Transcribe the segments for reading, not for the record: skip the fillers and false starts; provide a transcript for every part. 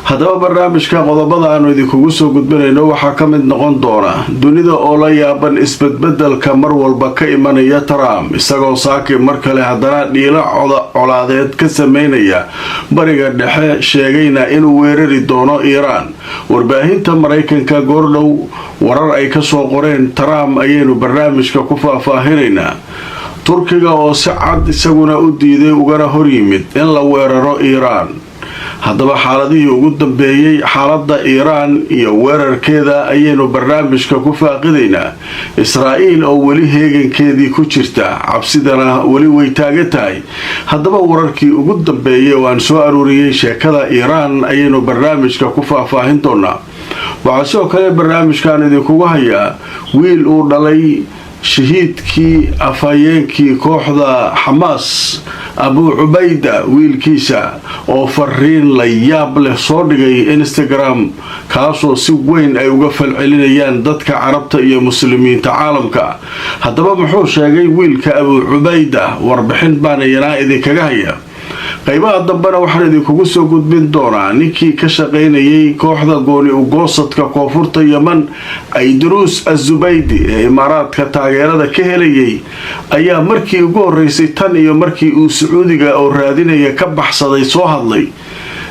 haddaba barnaamijka qodobada aanu idinkugu soo gudbinayno waxaa ka mid noqon doona dunida oo la yaaban isbedbedelka mar walba ka imanaya Trump isagoo saaki mar kale haddana dhiilo colaadeed ka sameynaya bariga dhexe sheegayna inuu weerari doono Iran. warbaahinta Mareykanka goordhow warar ay ka soo qoreen Trump ayaynu barnaamijka ku faahfaahinaynaa. Turkiga oo si cad isaguna u diiday ugana hor yimid in la weeraro Iran. haddaba xaaladihii ugu dambeeyay xaaladda Iran iyo weerarkeeda ayaynu barnaamijka ku faaqidaynaa. Israa'iil oo weli heegankeedii ku jirta cabsidana weli way taagan tahay. haddaba wararkii ugu dambeeyay oo aan soo aruuriyay sheekada Iran ayaynu barnaamijka ku faahfaahin doonaa. waxaa sidoo kale barnaamijkan idinkugu hayaa wiil uu dhalay shahiidkii afhayeenkii kooxda Xamaas Abu Ubayda wiilkiisa oo fariin la yaab leh soo dhigay Instagram kaasoo si weyn ay uga falcelinayaan dadka Carabta iyo muslimiinta caalamka. haddaba muxuu sheegay wiilka Abu Ubayda? warbixin baan idinkaga hayaa. qaybaha dambena waxaan idinkugu soo gudbin doonaa ninkii ka shaqaynayay kooxda gooni u goosadka koonfurta Yemen Aydruus Az-Zubaydi ee Imaaraadka taageerada ka helayay ayaa markii ugu horeysay tan iyo markii uu Sacuudiga oo raadinaya ka baxsaday soo hadlay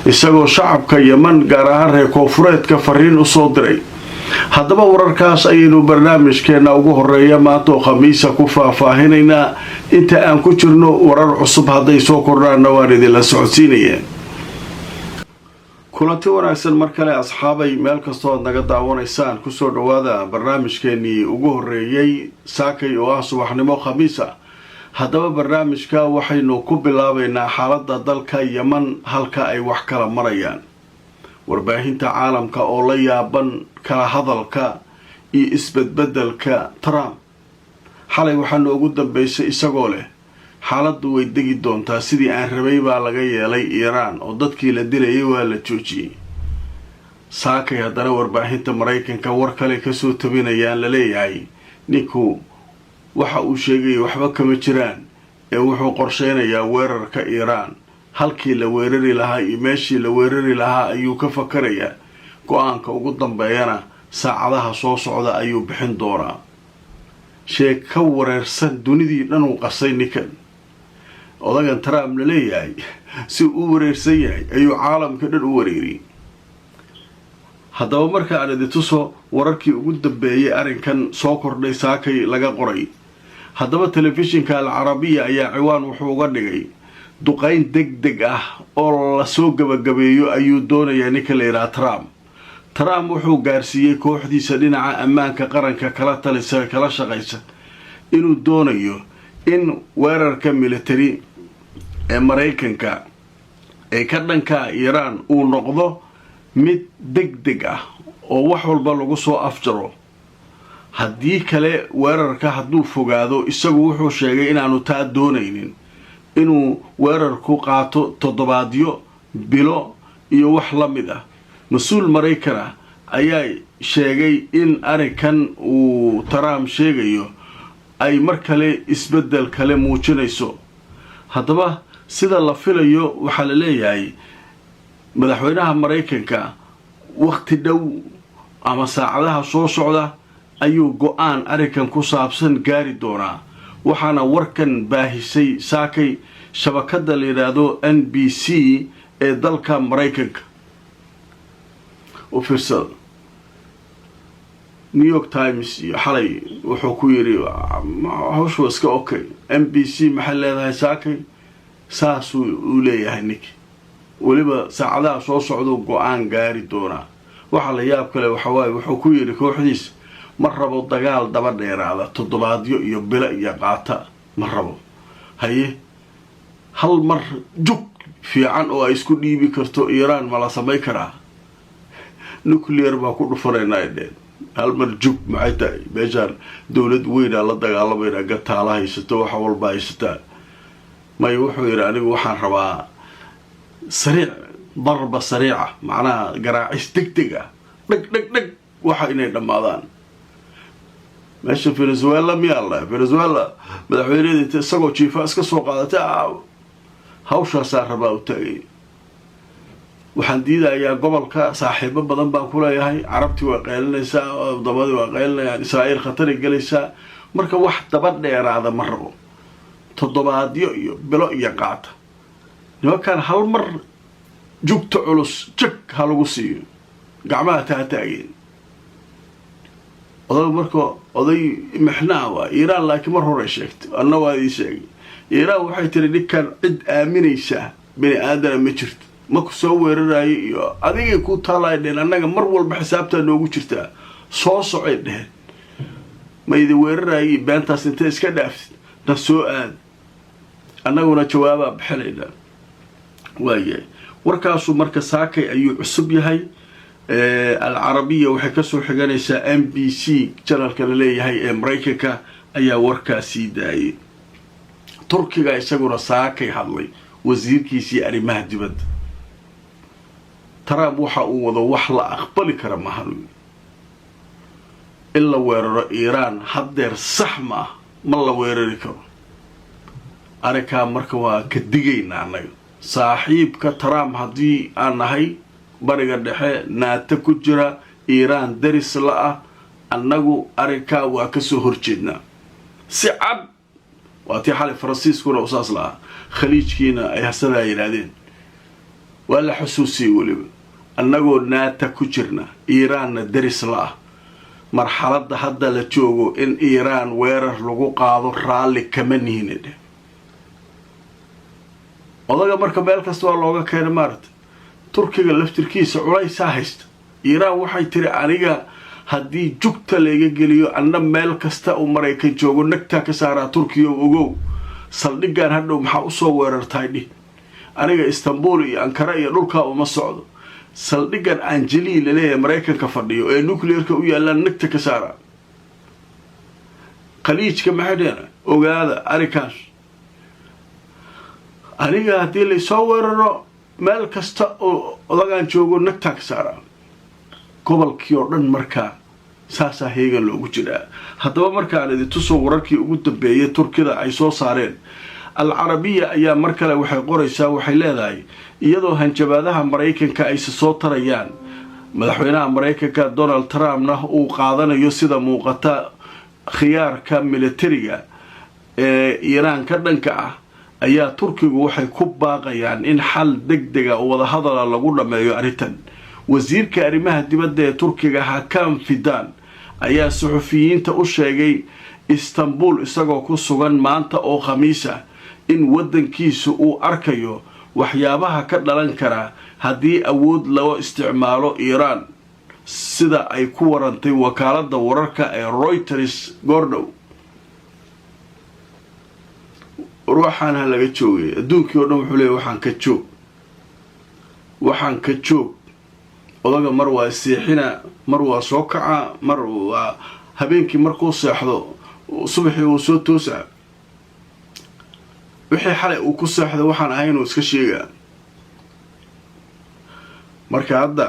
isagoo shacabka Yemen gaar ahaan reer koonfureedka fariin u soo diray. haddaba wararkaas ayaynu barnaamijkeena ugu horeeya maanta oo Khamiisa ku faahfaahinaynaa. inta aan ku jirno warar cusub hadday soo kordhaanna waan idinla socodsiinaya. kulanti wanaagsan mar kale asxaabay meel kastoo aad naga daawanaysaan kusoo dhawaada barnaamijkeenii ugu horeeyay saakay oo ah subaxnimo Khamiisa. haddaba barnaamijka waxaynu ku bilaabaynaa xaaladda dalka Yemen halka ay wax kala marayaan. warbaahinta caalamka oo la yaaban kala hadalka iyo isbedbedelka Trump. xalay waxaa noogu dambeysay isagoo leh xaaladdu way degi doontaa sidii aan rabay baa laga yeelay Iran oo dadkii la dilayay waa la joojiyay. saakay haddana warbaahinta Mareykanka war kale kasoo tabinayaan la leeyahay ninku waxa uu sheegay waxba kama jiraan ee wuxuu qorsheynayaa weerarka Iran. halkii la weerari lahaa iyo meeshii la weerari lahaa ayuu ka fakarayaa. go-aanka ugu dambeeyana saacadaha soo socda ayuu bixin doonaa. sheeko wareersan dunidii dhan uu qasay ninkan odagan Trump la leeyahay si uu wareersan yahay ayuu caalamka dhan u wareeriyay. haddaba marka aan idin tuso wararkii ugu dambeeyay arrinkan soo kordhay saakay laga qoray. haddaba telefishinka Al Arabiya ayaa ciwaan wuxuu uga dhigay duqayn degdeg ah oo la soo gabagabeeyo ayuu doonayaa ninka la yiraahdo Trump. Trump wuxuu gaarsiiyay kooxdiisa dhinaca ammaanka qaranka kala talisa kala shaqaysa inuu doonayo in weerarka military ee Mareykanka ee ka dhanka Iran uu noqdo mid degdeg ah oo wax walba lagu soo afjaro. haddii kale weerarka hadduu fogaado isagu wuxuu sheegay inaanu taa doonaynin inuu weerarku qaato toddobaadyo bilo iyo wax la mid ah. mas-uul Mareykan ah ayaa sheegay in arrinkan uu Trump sheegayo ay mar kale isbedel kale muujinayso. haddaba sida la filayo waxaa la leeyahay madaxweynaha Mareykanka waqti dhow ama saacadaha soo socda ayuu go-aan arrinkan ku saabsan gaari doonaa. waxaana warkan baahisay saakay shabakada la yiraahdo NBC ee dalka Mareykanka. official New York Times iyo xalay wuxuu ku yiri hawshu iska okay. NBC maxay leedahay saakay saasuu u leeyahay ninki waliba saacadaha soo socdo go-aan gaari doonaa. waxa la yaab kale waxa waaye wuxuu ku yiri kooxdiisa ma rabo dagaal daba dheeraada toddobaadyo iyo bilo iyo qaata ma rabo. haye hal mar jug fiican oo ay isku dhiibi karto Iran ma la samay karaa? nuclear baa ku dhufanayna dheen hal mar jug maxay tahay meeshaan dowlad weyn la dagaalamayna gataala haysato waxa walba haysata. may wuxuu yiri anigu waxaan rabaa sariic darba sariica macnaha garaacis degdeg ah dhag dhag dhag waxa inay dhamaadaan. meesha Venezuela miyalla Venezuela madaxweynadeeda isagoo jiifa iska soo qaadatay hawshaas rabaa u taagay. waxaan diidayaa gobolka saaxiibo badan baan ku leeyahay carabtii waa qaylinaysaa waddamadii waa qaylinayaan israa'iil khatari gelaysaa marka wax daba dheeraada ma rabo toddobaadyo iyo bilo iyo qaata nimankaan hal mar jugta culus jag ha lagu siiyo gacmaha taataageen odag marka oday mixnaa waa iiraan laakiin mar hore sheegtay anna waa ii sheegay iiraan waxay tiri ninkan cid aaminaysaa bini aadana ma jirto ma ku soo weerarayo iyo adigay ku taalaay dheheen annaga mar walba xisaabtaa noogu jirtaa soo socay dheheen ma idin weeraraayay beentaas intay iska dhaaftid na soo aad annaguna jawaabaa bixinaynaa waayahay warkaasu marka saakay ayuu cusub yahay alcarabiya waxay kasoo xiganaysaa MBC janalka la leeyahay ee maraykanka ayaa warkaasii daayay turkiga isaguna saakay hadlay wasiirkiisii arrimaha dibadda Trump waxa uu wado wax la aqbali kara maahan in la weeraro Iiraan haddeer sax ma la weerari karo arkaa marka waa ka digaynaa annaga saaxiibka Trump haddii aan nahay bariga dhexe naata ku jira Iiraan daris la ah annagu arkaa waa ka soo horjeednaa si cad waa tii xalay Faransiiskuna usaas la khaliijkiina ay hasadaa yiraahdeen waa la xusuusiyay waliba annagoo naata ku jirna Iiraanna daris la ah marxaladda hadda la joogo in Iiraan weerar lagu qaado raalli kama nihinade odaga marka meel kasta waa looga keenay maarta turkiga laftirkiisa culaysaa haysta Iiraan waxay tiri aniga haddii jugta laga geliyo anna meel kasta uu Maraykan joogo nagta ka saaraa Turkiga ogow saldhigaan hadhow maxaa u soo weerartay aniga Istanbul iyo Ankara iyo dhulka uma socdo saldhigan Anjali leeyahay Maraykanka fadhiyo ee nuclearka u yaalaan nagta ka saara khaliijka maxadeena ogaada arikaas aniga haddii la soo weeraro meel kasta oo odagaan joogo nagta ka saara gobolkii oo dhan markaa saasaa heegan loogu jiraa haddaba markaan idin tusoo wararkii ugu dambeeyay Turkida ay soo saareen alcarabiya ayaa mar kale waxay qoraysaa waxay leedahay iyadoo hanjabaadaha Maraykanka ay soo tarayaan madaxweynaha Maraykanka Donald Trumpna uu qaadanayo sida muuqata khiyaarka militariga ee Iiraan ka dhanka ah ayaa Turkigu waxay ku baaqayaan in xal degdeg ah oo wada hadal lagu dhameeyo arrintan wasiirka arrimaha dibadda ee Turkiga Hakan Fidan ayaa suxufiyiinta u sheegay Istanbul isagoo ku sugan maanta oo Khamiis ah in wadankiisu uu arkayo waxyaabaha ka dhalan kara haddii awood loo isticmaalo Iiraan sida ay ku warantay wakaaladda wararka ee Reuters goordhow ruuxaan laga joogay adduunkii oo dhan wuxuu leeyahay waxaan ka joog odaga mar waa seexina mar waa soo kaca mar waa habeenkii markuu seexdo subaxii uu soo toosaa wixii xalay uu ku seexdo waxaan ahayn uu iska sheegaa marka hadda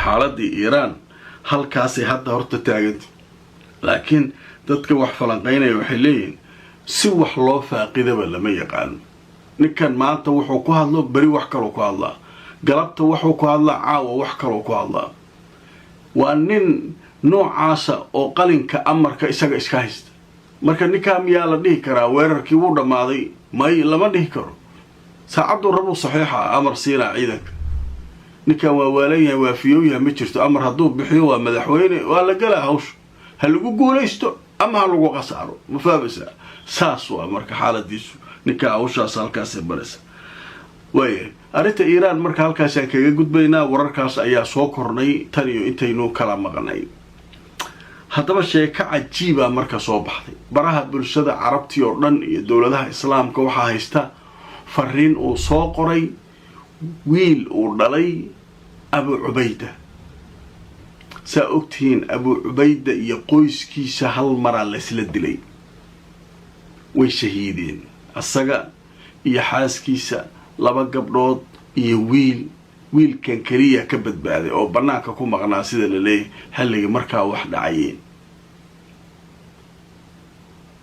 xaaladii Iiraan halkaasay hadda horta taagantay laakiin dadka wax falanqaynaya waxay leeyihiin si wax loo faaqidaba lama yaqaan ninkan maanta wuxuu ku hadlo bari wax kale ku hadlaa galabta wuxuu ku hadlaa caawa wax kale ku hadlaa waa nin noocaasa oo qalinka amarka isaga iska haysta marka ninka miyaa la dhihi karaa weerarkii uu dhamaaday may lama dhihi karo saacadu rabu saxiixa amar siina ciidanka ninkan waa waalayahay waa fiyoyahay ma jirto amar hadduu bixiyo waa madaxweyne waa la galaa hawsha ha lagu guulaysto ama ha lagu qasaaro ma fahmaysaa saas waa marka xaaladiisu ninka hawshaas halkaasay baraysa waayahay arrinta Iiraan marka halkaasaan kaga gudbaynaa wararkaas ayaa soo kornay tan iyo intaynu kala maqnay haddaba sheeko cajiiba marka soo baxday baraha bulshada carabtii oo dhan iyo dowladaha islaamka waxaa haysta fariin uu soo qoray wiil uu dhalay Abu Ubayda saa ogtihiin Abu Ubayda iyo qoyskiisa hal mar la isla dilay way shahiideen asaga iyo xaaskiisa laba gabdhood iyo wiilkan kaliya ka badbaaday oo banaanka ku maqnaa sida la leeyahay xilliga markaa wax dhacayeen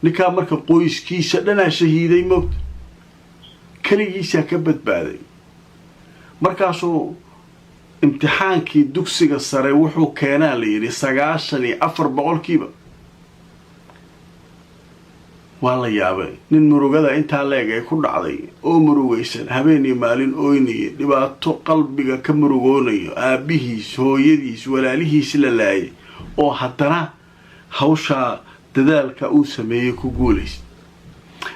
ninka marka qoyskiisa dhanaa shahiiday moogta kaligiisa ka badbaaday markaasuu imtixaankii dugsiga sare wuxuu keenaa la yidhi 94%. waa la yaabay nin murugada intaa leeg ay ku dhacday oo murugaysan habeenii maalin ooynaya dhibaato qalbiga ka murugoonayo aabihiis hooyadiis walaalihiis la laayay oo haddana hawshaa dadaalka uu sameeyey ku guulays.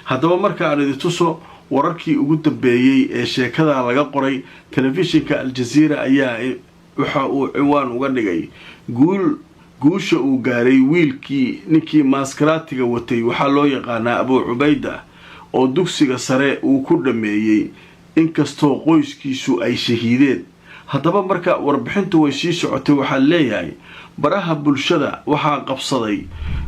haddaba marka aan idin tuso wararkii ugu dambeeyay ee sheekada laga qoray telefishinka Al Jazeera ayaa waxa uu ciwaan uga dhigay guusha uu gaaray wiilkii ninkii maaskaraatiga watay waxaa loo yaqaanaa Abu Ubayda oo dugsiga sare uu ku dhameeyay inkastoo qoyskiisu ay shahiideen. haddaba marka warbixintu way sii socotay waxaa leeyahay baraha bulshada waxaa qabsaday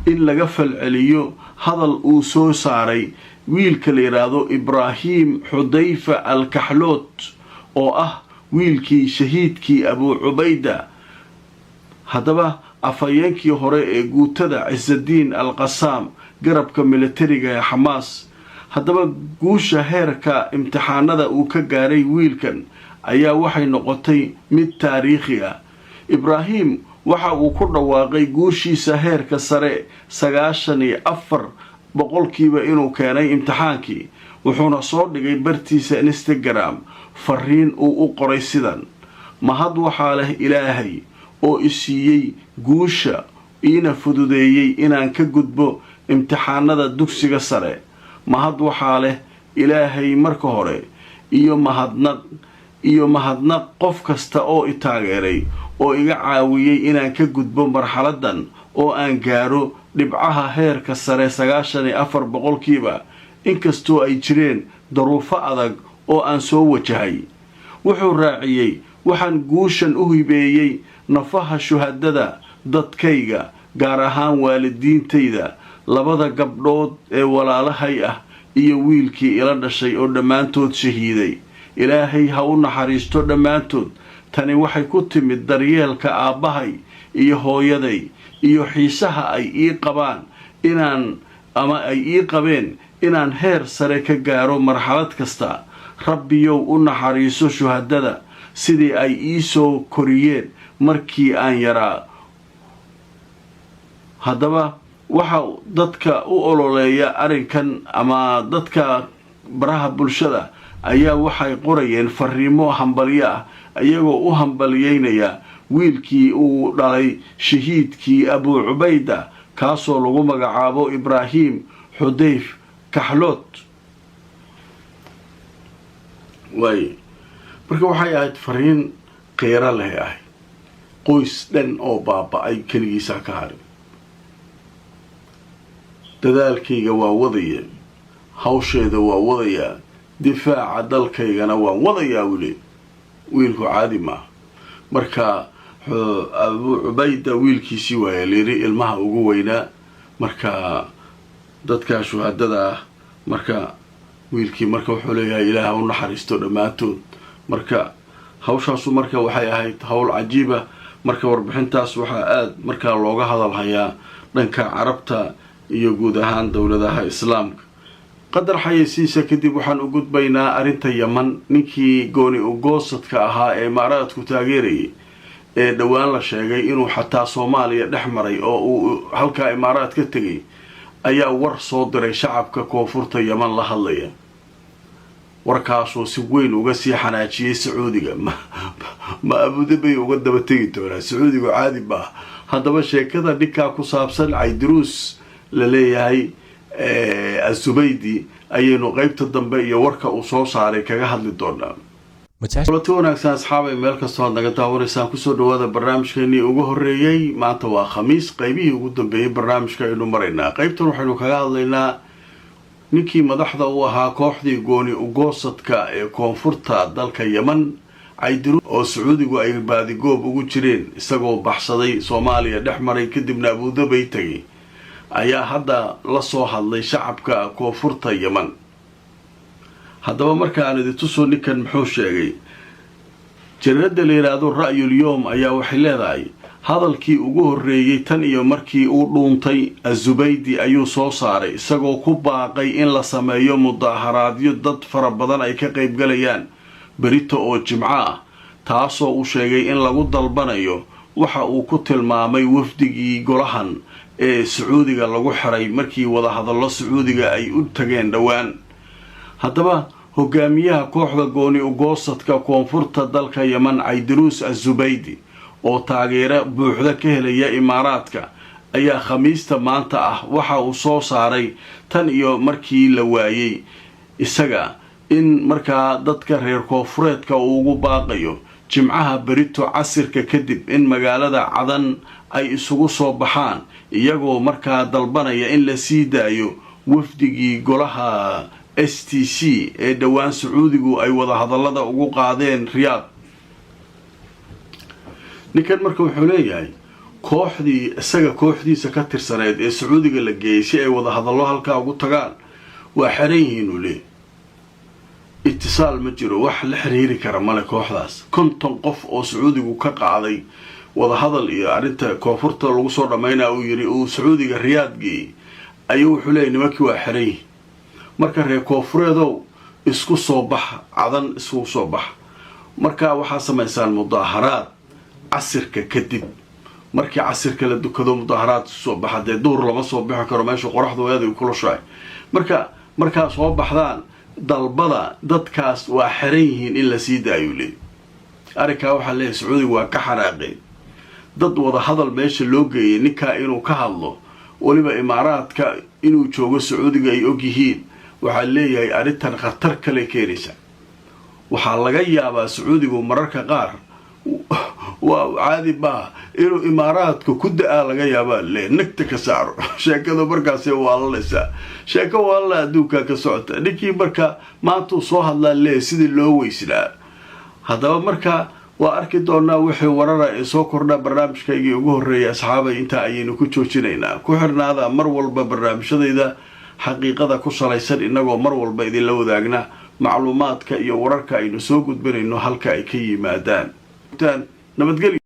in laga falceliyo hadal uu soo saaray wiilka la yiraahdo Ibrahim Hudayfa al-Kahlot oo ah wiilkii shahiidkii Abu Ubayda. haddaba afayeenkii hore ee guutada Izzuddin al-Qassam garabka militariga ee Hamas. haddaba guusha heerka imtixaanada uu ka gaaray wiilkan ayaa waxay noqotay mid taariikhi ah. Ibrahim waxa uu ku dhawaaqay guushiisa heerka sare 94% inuu keenay imtixaankii, wuxuuna soo dhigay bartiisa Instagram fariin uu u qoray sidan: mahad waxaa leh Ilaahay oo isiiyey guusha iina fududeeyay inaan ka gudbo imtixaanada dugsiga sare. mahad waxaa leh Ilaahay marka hore iyo mahadnaq qof kasta oo i taageeray oo iga caawiyay inaan ka gudbo marxaladan oo aan gaaro dhibcaha heerka sare 94%, inkastoo ay jireen daruufo adag oo aan soo wajahay. wuxuu raaciyay waxaan guushan u hibeeyay nafaha shuhadada dadkayga, gaar ahaan waalidiintayda, labada gabdhood ee walaalahay ah iyo wiilkii ila dhashay oo dhammaantood shahiiday. ilaahay ha u naxariisto dhammaantood. tani waxay ku timid daryeelka aabbahay iyo hooyaday iyo xiisaha ay ii qabeen inaan heer sare ka gaaro marxalad kasta. rabbiyow u naxariiso shuhadada sidii ay ii soo koriyeen markii aan yaraa. haddaba waxa dadka u ololeeya arrinkan ama dadka baraha bulshada ayaa waxay qorayeen fariimo hambalyo ah iyagoo u hambalyeynaya wiilkii uu dhalay shahiidkii Abu Ubayda kaasoo lagu magacaabo Ibrahim Hudayfa Kahlot. marka waxay ahayd fariin qeyra leh ah qoys dhan oo baaba'ay kaligiisa ka haray. dadaalkayga waa wadaya, hawsheeda waa wadaya, difaaca dalkaygana waan wadayaa wiilku caadi maaha. marka Abu Ubayda wiilkiisii waaya liiri ilmaha ugu weynaa. marka dadka shuhadada ah marka wiilkii marka wuxuu leeyahay Ilaahay u naxariisto dhammaantood. marka hawshaasu marka waxay ahayd hawl cajiiba. marka warbixintaas waxaa aad markaa looga hadal hayaa dhanka carabta iyo guud ahaan dowladaha islaamka. qadar xayeysiisa kadib waxaan u gudbaynaa arrinta Yaman. ninkii gooni ugoosadka ahaa ee Imaaraadku taageerayay ee dhowaan la sheegay inuu xataa Soomaaliya dhex maray oo uu halkaa Imaaraad ka tegay ayaa war soo diray shacabka koonfurta Yaman la hadlaya. warkaasoo si weyn uga sii xanaajiyay Sacuudiga. ma Abu Dhabi uga daba tegi doonaa Sacuudiga caadi baa. haddaba sheekada dhinkaa ku saabsan Caydiruus la leeyahay Az-Zubaydi ayaynu qaybta dambe iyo warka uu soo saaray kaga hadli doonaa. kulanti wanaagsan asxaabay, meel kastoo aad naga daawanaysaan kusoo dhawaada barnaamijkeenii ugu horreeyay. maanta waa khamiis, qaybihii ugu dambeeyay barnaamijka aynu maraynaa. qaybtan waxaynu kaga hadlaynaa ninkii madaxda u ahaa kooxdii gooni ugoosadka ee koonfurta dalka Yaman, Caydiruus, oo Sacuudigu ay baadigoob ugu jireen isagoo baxsaday Soomaaliya dhex maray kadibna Abu Dhabi tagay, ayaa hadda la soo hadlay shacabka koonfurta Yaman. haddaba marka aan idin tuso ninkan muxuu sheegay. jaridda la yiraahdo Ra'yul Yawm ayaa waxay leedahay hadalkii ugu horreeyay tan iyo markii uu dhuuntay Az-Zubaydi ayuu soo saaray isagoo ku baaqay in la sameeyo mudaharaadyo dad fara badan ay ka qayb galayaan berito oo jimco ah taasoo uu sheegay in lagu dalbanayo waxa uu ku tilmaamay wafdigii golahan ee sacuudiga lagu xiray markii wadahadallo sacuudiga ay u tageen dhowaan. haddaba hogaamiyaha kooxda gooni ugoosadka koonfurta dalka yeman Caydiruus Az-Zubaydi oo taageero buuxda ka helaya imaaraadka ayaa khamiista maanta ah waxa uu soo saaray tan iyo markii la waayay isaga in markaa dadka reer koonfureedka uu ugu baaqayo jimcaha berito casirka kadib in magaalada Cadan ay isugu soo baxaan iyagoo markaa dalbanaya in la sii daayo wafdigii golaha STC ee dhowaan sacuudigu ay wada hadallada ugu qaadeen Riyaad. ninkan marka wuxuu leeyahay kooxdii isaga kooxdiisa ka tirsaneed ee sacuudiga la geeyay si ay wada hadallo halkaa ugu tagaan waa xiran yihiin uu leeyahay. itisaal ma jiro, wax la xiriiri kara male kooxdaas. 50 qof oo sacuudigu ka qaaday wada hadal iyo arrinta koonfurta lagu soo dhameynaa uu yiri uu sacuudiga Riyaad geeyay ayuu wuxuu leeyahay nimankii waa xiran yihiin. marka reer koonfureedow isku soo bax Cadan isku soo bax marka waxaa samaysaan mudaaharaad casirka kadib markii casirka la dukado mudaaharaad soo baxday duur lama soo bixi karo meesha qoraxdu ay kula shay marka soo baxdaan dalbada dadkaas waa xiran yihiin in la sii daayo leey. arrinka waxa leeyahay sacuudiga waa ka xaraaqay dad wada hadal meesha loo geeyay ninka inuu ka hadlo waliba imaaraadka inuu joogo sacuudiga ay og yihiin waxa leeyahay arrintan khatar kale keenaysa. waxaa laga yaabaa sacuudigu mararka qaar waa caadi baa inuu imaaraadka ku daa laga yaabaa nagta ka saaro sheekada markaas waa la leesaa sheeko wala adduunka ka socota ninkii marka maanta soo hadlaa sidii loo weysnaa. haddaba marka waa arki doonaa wixii warara ee soo kordha barnaamijkaygii ugu horeeyay asxaabay inta ayaynu ku joojinaynaa. ku xirnaada mar walba barnaamijyadayda xaqiiqada ku salaysan inagoo mar walba idin la wadaagna macluumaadka iyo wararka aynu soo gudbinayno halka ay ka yimaadaan. nabadgelyo.